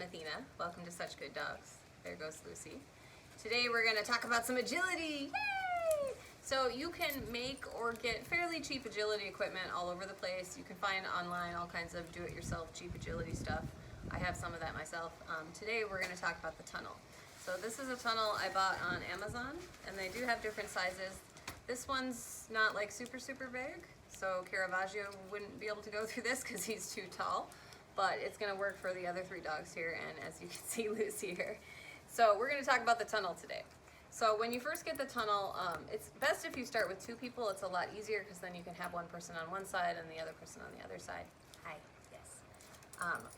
Athena. Welcome to Such Good Dogs. There goes Lucy. Today we're going to talk about some agility. Yay! So you can make or get fairly cheap agility equipment all over the place. You can find online all kinds of do-it-yourself cheap agility stuff. I have some of that myself. Today we're going to talk about the tunnel. So this is a tunnel I bought on Amazon, and they do have different sizes. This one's not like super big, so Caravaggio wouldn't be able to go through this because he's too tall, but it's going to work for the other three dogs here, and as you can see, Lucy here. So we're going to talk about the tunnel today. So when you first get the tunnel, it's best if you start with two people. It's a lot easier because then you can have one person on one side and the other person on the other side. Hi, yes.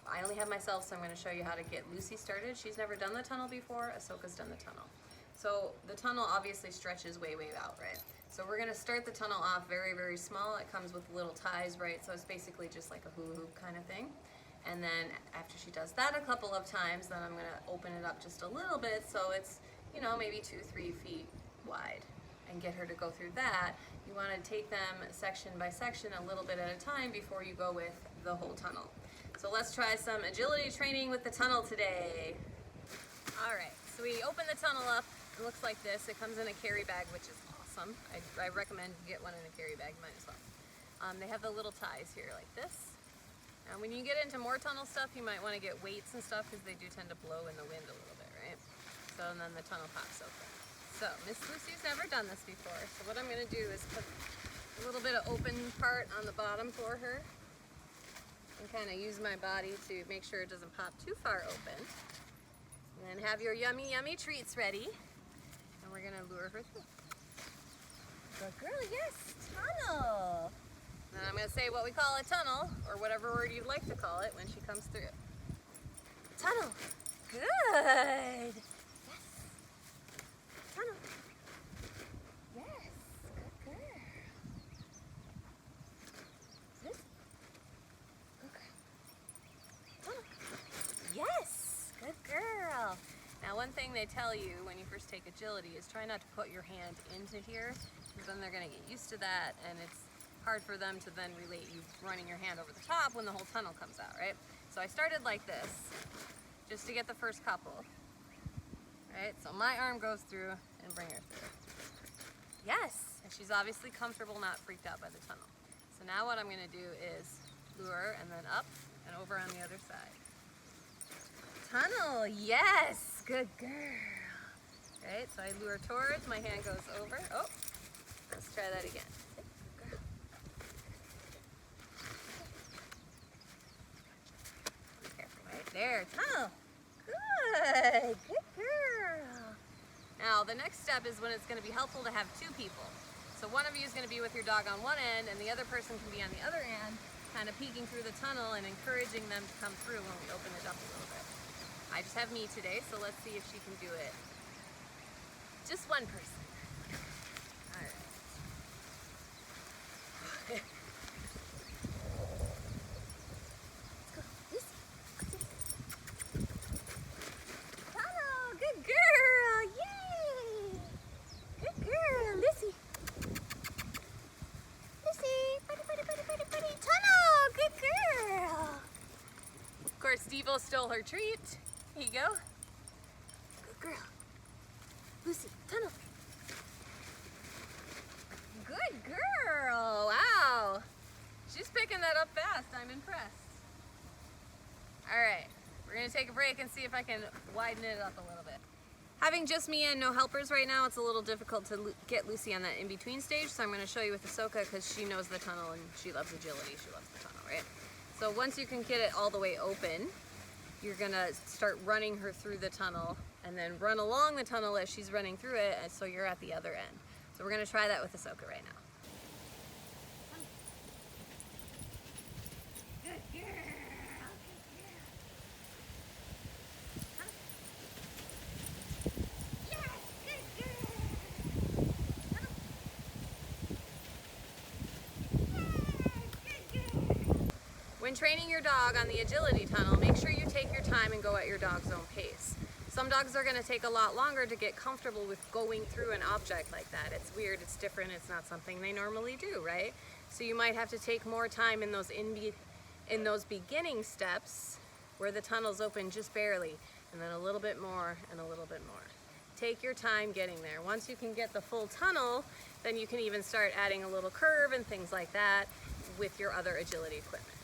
I only have myself, so I'm going to show you how to get Lucy started. She's never done the tunnel before. Ahsoka's done the tunnel. So the tunnel obviously stretches way out, right? So we're going to start the tunnel off very small. It comes with little ties, right? So it's basically just like a hula hoop kind of thing. And then after she does that a couple of times, then I'm going to open it up just a little bit so it's, you know, maybe 2-3 feet wide, and get her to go through that. You want to take them section by section a little bit at a time before you go with the whole tunnel. So let's try some agility training with the tunnel today. All right, so we open the tunnel up. It looks like this. It comes in a carry bag, which is awesome. I recommend you get one in a carry bag, might as well. They have the little ties here like this. Now when you get into more tunnel stuff, you might want to get weights and stuff because they do tend to blow in the wind a little bit, right? So and then the tunnel pops open. So Miss Lucy's never done this before, so what I'm going to do is put a little bit of open part on the bottom for her and kind of use my body to make sure it doesn't pop too far open. And then have your yummy treats ready. And we're gonna lure her through. Good girl, yes, tunnel. And I'm gonna say what we call a tunnel, or whatever word you'd like to call it when she comes through. Tunnel. Good. Yes. Tunnel. Yes. Good girl. This. Good girl. Tunnel. Yes. Good girl. Now one thing they tell you when you first take agility is try not to put your hand into here, because then they're going to get used to that, and it's hard for them to then relate you running your hand over the top when the whole tunnel comes out, right? So I started like this, just to get the first couple, right? So my arm goes through and bring her through. Yes, and she's obviously comfortable, not freaked out by the tunnel. So now what I'm going to do is lure and then up and over on the other side. Tunnel, yes, good girl. Right, so I lure towards, my hand goes over. Oh, let's try that again. Good girl. Be careful, right there, tunnel. Good girl. Now the next step is when it's going to be helpful to have two people. So one of you is going to be with your dog on one end, and the other person can be on the other end, kind of peeking through the tunnel and encouraging them to come through when we open it up a little bit. I just have me today, so let's see if she can do it. Just one person. All right. Let's go. Lucy. Tunnel. Good girl. Yay. Good girl. Lucy. Lucy. Buddy. Tunnel. Good girl. Of course, Devo stole her treat. Here you go. Good girl. Lucy, tunnel. Good girl. Wow. She's picking that up fast. I'm impressed. All right. We're going to take a break and see if I can widen it up a little bit. Having just me and no helpers right now, it's a little difficult to get Lucy on that in-between stage, so I'm going to show you with Ahsoka because she knows the tunnel and she loves agility. She loves the tunnel, right? So once you can get it all the way open, you're gonna start running her through the tunnel and then run along the tunnel as she's running through it, and so you're at the other end. So we're gonna try that with Ahsoka right now. Good girl. Yes, good girl. When training your dog on the agility tunnel, make sure you take your time and go at your dog's own pace. Some dogs are going to take a lot longer to get comfortable with going through an object like that. It's weird, it's different, it's not something they normally do, right? So you might have to take more time in those beginning steps where the tunnel's open just barely, and then a little bit more and a little bit more. Take your time getting there. Once you can get the full tunnel, then you can even start adding a little curve and things like that with your other agility equipment.